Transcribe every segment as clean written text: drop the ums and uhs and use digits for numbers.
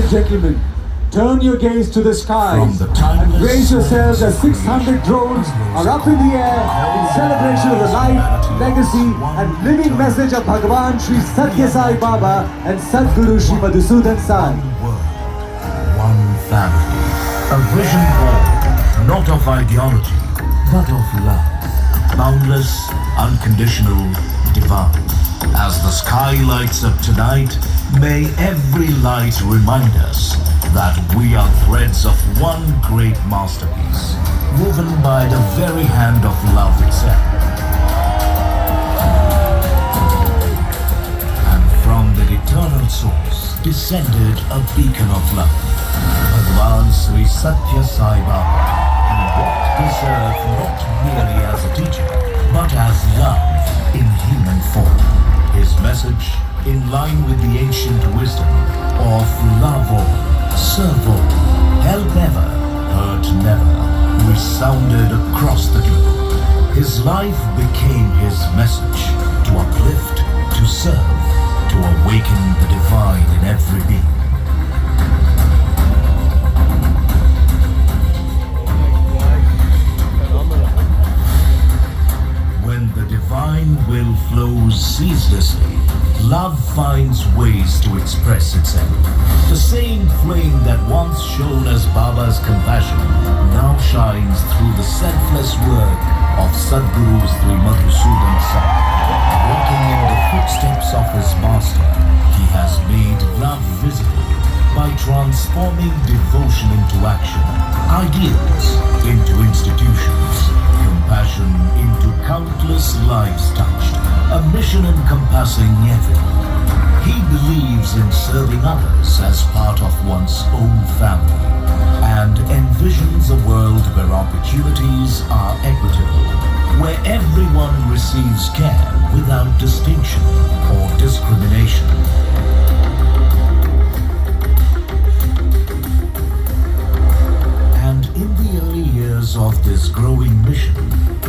and gentlemen, turn your gaze to the skies From the and timeless brace yourselves as 600 drones are up in the air in celebration of the life, legacy and living message of Bhagavan Sri Satya Sai Baba and Sadguru Sri Madhusudan Sai. One world, one family. A vision born, not of ideology, but of love. Boundless, unconditional, divine. As the sky lights up tonight, may every light remind us that we are threads of one great masterpiece, woven by the very hand of love itself. And from that eternal source descended a beacon of love, Bhagavan Sri Satya Sai Baba, who walked this earth not merely as a teacher, but as love in human form. His message, in line with the ancient wisdom of love all, serve all, help ever, hurt never, resounded across the globe. His life became his message to uplift, to serve, to awaken the divine in every being. When the divine will flows ceaselessly, love finds ways to express itself. The same flame that once shone as Baba's compassion now shines through the selfless work of Sadguru Sri Madhusudan Sai. Walking in the footsteps of his master, he has made love visible by transforming devotion into action, ideals into institutions, compassion into countless lives touched, a mission encompassing everyone. He believes in serving others as part of one's own family and envisions a world where opportunities are equitable, where everyone receives care without distinction or discrimination. And in the early years of this growing mission,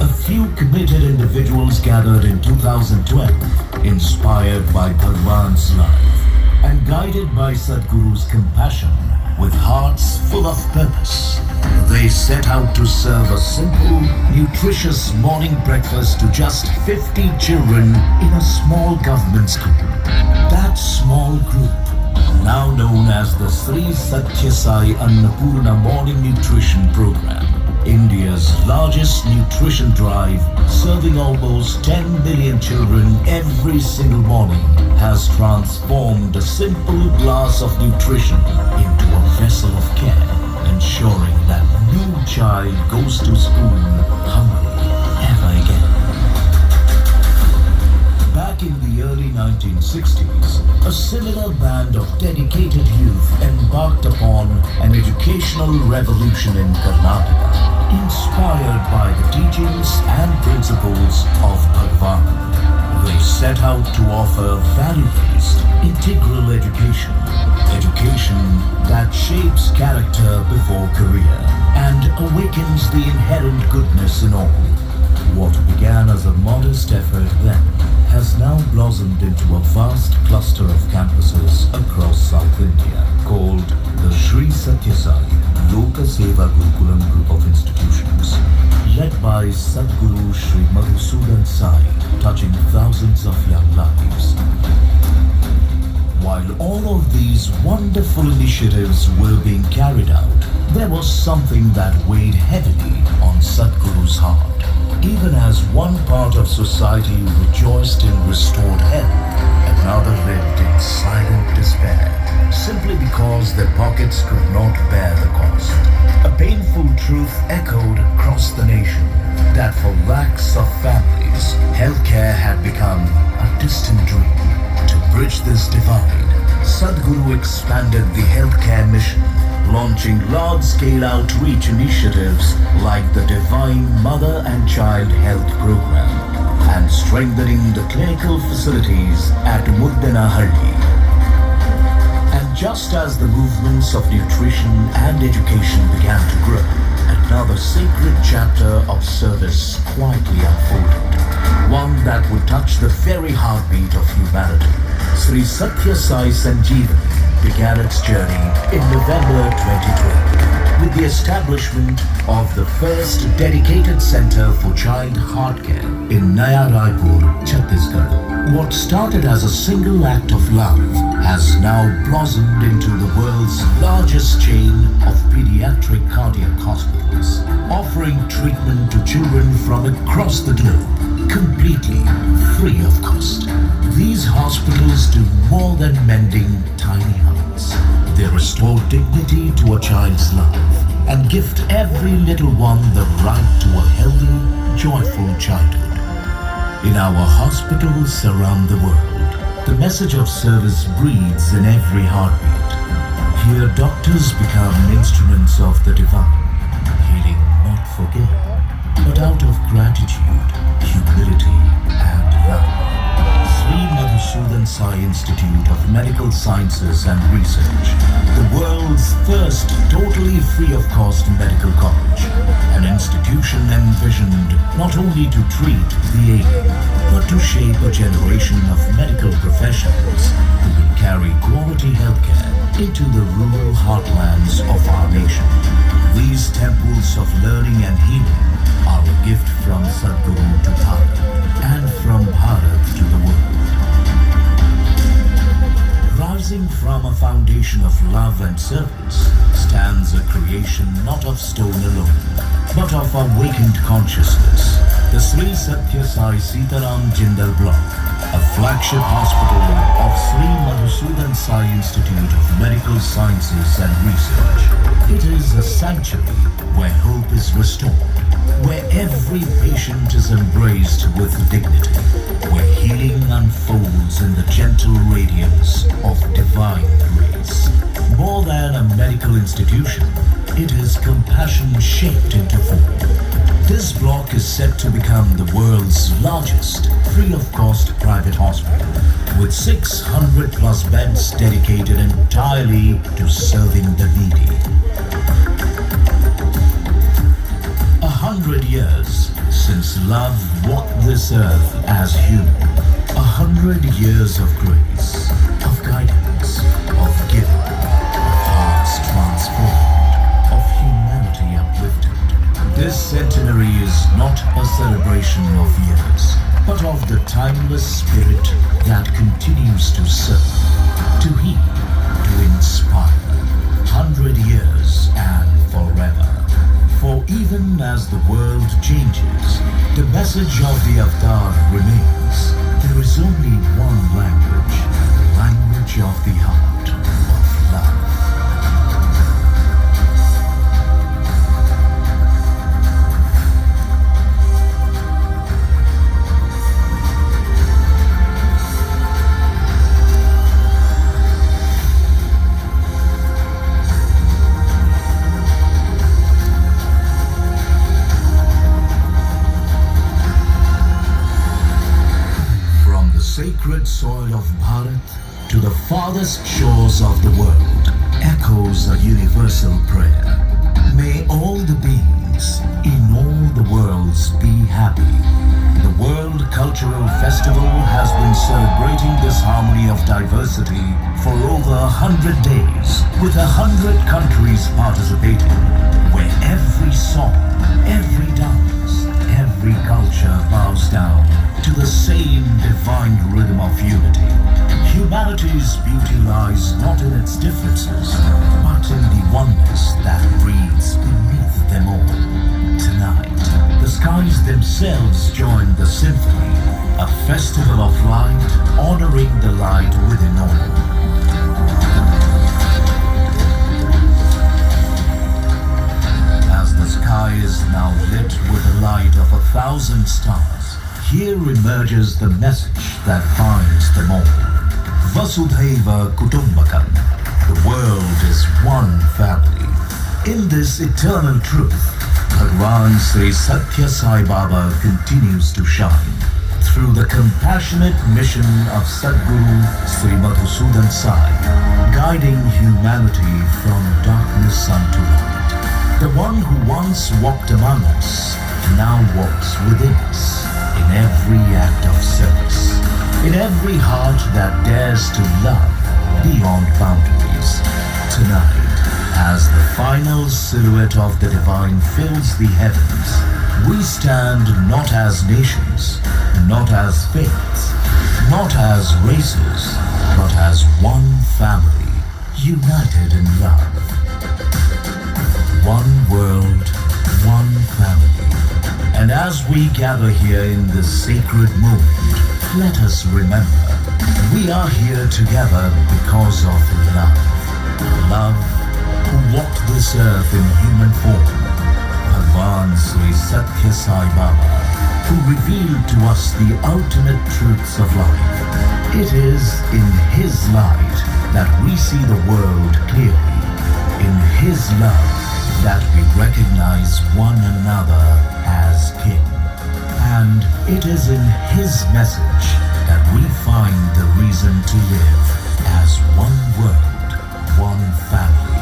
a few committed individuals gathered in 2012, inspired by Bhagwan's life and guided by Sadguru's compassion, with hearts full of purpose. They set out to serve a simple, nutritious morning breakfast to just 50 children in a small government school. That small group, now known as the Sri Satya Sai Annapurna Morning Nutrition Program, India's largest nutrition drive, serving almost 10 million children every single morning, has transformed a simple glass of nutrition into a vessel of care, ensuring that no child goes to school hungry ever again. Back in the early 1960s, a similar band of dedicated youth embarked upon an educational revolution in Karnataka, inspired by the teachings and principles of Bhagavan. They set out to offer value-based, integral education, education that shapes character before career and awakens the inherent goodness in all. What began as a modest effort then has now blossomed into a vast cluster of campuses across South India called the Sri Satya Sai Loka Seva Gurukulam group of institutions, led by Sadguru Sri Madhusudan Sai, touching thousands of young lives. While all of these wonderful initiatives were being carried out, there was something that weighed heavily on Sadguru's heart. Even as one part of society rejoiced in restored health, another lived in silent despair, simply because their pockets could not bear the cost. A painful truth echoed across the nation that for lakhs of families, healthcare had become a distant dream. To bridge this divide, Sadguru expanded the healthcare mission, launching large-scale outreach initiatives like the Divine Mother and Child Health Program and strengthening the clinical facilities at Muddanahalli. And just as the movements of nutrition and education began to grow, another sacred chapter of service quietly unfolded. one that would touch the very heartbeat of humanity. Sri Satya Sai Sanjeevan began its journey in November 2020 with the establishment of the first dedicated center for child heart care in Naya Raipur, Chhattisgarh. What started as a single act of love has now blossomed into the world's largest chain of pediatric cardiac hospitals, offering treatment to children from across the globe, completely free of cost. These hospitals do more than mending tiny hearts. They restore dignity to a child's life and gift every little one the right to a healthy, joyful childhood. In our hospitals around the world, the message of service breathes in every heartbeat. Here doctors become instruments of the divine, healing not for gain, but out of gratitude, humility, and love. Sri Madhusudan Sai Institute of Medical Sciences and Research, the world's first totally free of cost medical college, an institution envisioned not only to treat the ailing, but to shape a generation of medical professionals who will carry quality healthcare into the rural heartlands of our nation. These temples of learning and healing are a gift from Sadhguru to Bharat and from Bharat to the world. Rising from a foundation of love and service stands a creation not of stone alone, but of awakened consciousness. The Sri Satya Sai Sitaram Jindal Block, a flagship hospital of Sri Madhusudan Sai Institute of Medical Sciences and Research. It is a sanctuary where hope is restored, where every patient is embraced with dignity, where healing unfolds in the gentle radiance of divine grace. More than a medical institution, it is compassion shaped into form. This block is set to become the world's largest free-of-cost private hospital, with 600 plus beds dedicated entirely to serving the needy. 100 years since love walked this earth as human. 100 years of grace, of guidance, of giving, of hearts transformed, of humanity uplifted. This centenary is not a celebration of years, but of the timeless spirit that continues to serve, to heal, to inspire. 100 years and forever. For even as the world changes, the message of the Avatar remains. There is only one language, the language of the heart, of love. Sacred soil of Bharat to the farthest shores of the world echoes a universal prayer. May all the beings in all the worlds be happy. The World Cultural Festival has been celebrating this harmony of diversity for over 100 days, with 100 countries participating, where every song, every dance, every culture bows down to the same divine rhythm of unity. Humanity's beauty lies not in its differences, but in the oneness that breathes beneath them all. Tonight, the skies themselves join the symphony, a festival of light, honoring the light within all. As the sky is now lit with the light of 1,000 stars, here emerges the message that binds them all. Vasudhaiva Kutumbakam. The world is one family. In this eternal truth, Bhagwan Sri Satya Sai Baba continues to shine through the compassionate mission of Sadhguru Sri Madhusudan Sai, guiding humanity from darkness unto light. The one who once walked among us now walks within us. in every act of service, in every heart that dares to love beyond boundaries. Tonight, as the final silhouette of the divine fills the heavens, we stand not as nations, not as faiths, not as races, but as one family, united in love. One world, one family. And as we gather here in this sacred moment, let us remember, we are here together because of love. Love who walked this earth in human form. Bhagwan Sri Satya Sai Baba, who revealed to us the ultimate truths of life. It is in His light that we see the world clearly. In His love that we recognize one another as kin. And it is in His message that we find the reason to live as one world, one family.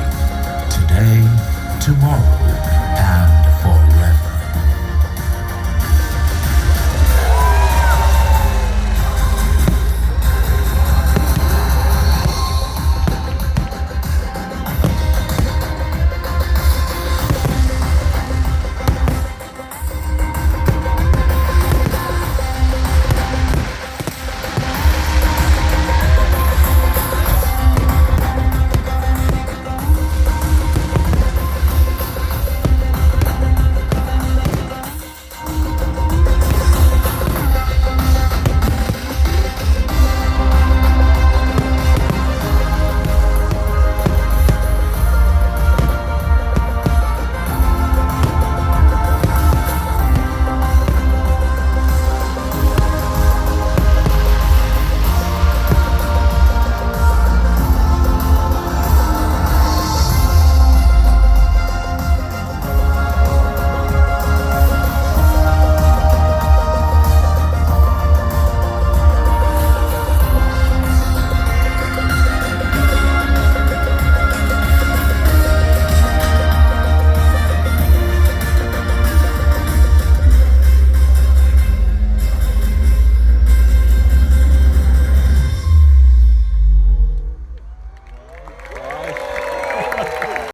Today, tomorrow, and